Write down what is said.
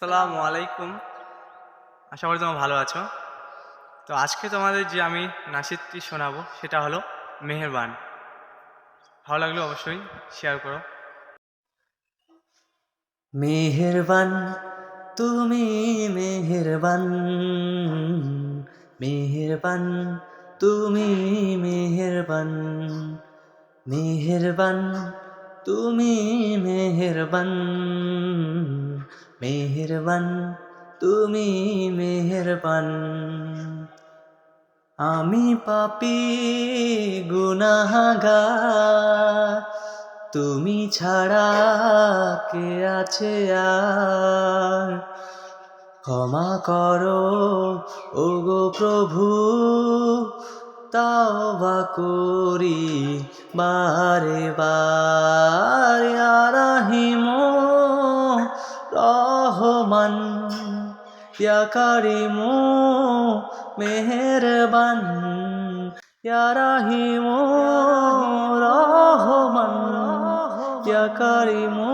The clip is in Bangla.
আসসালামু আলাইকুম। আশা করি তোমরা ভালো আছো। তো আজকে তোমাদের যে আমি নাসিদটি শোনাবো সেটা হলো মেহেরবান। ভালো লাগলে অবশ্যই শেয়ার করো। মেহেরবান তুমি মেহেরবান, মেহেরবান তুমি মেহেরবান, মেহেরবান তুমি মেহেরবান, মেহেরবান তুমি মেহেরবান। আমি পাপী গুনাহগার, তুমি ছাড়া কে আছে আর? ক্ষমা করো ওগো প্রভু, তাওবা করি বারে বার। ইয়া রাহিমো রহমান, ইয়া কারিমো মেহেরবান, ইয়া রাহিমো রহমান, ইয়া কারিমো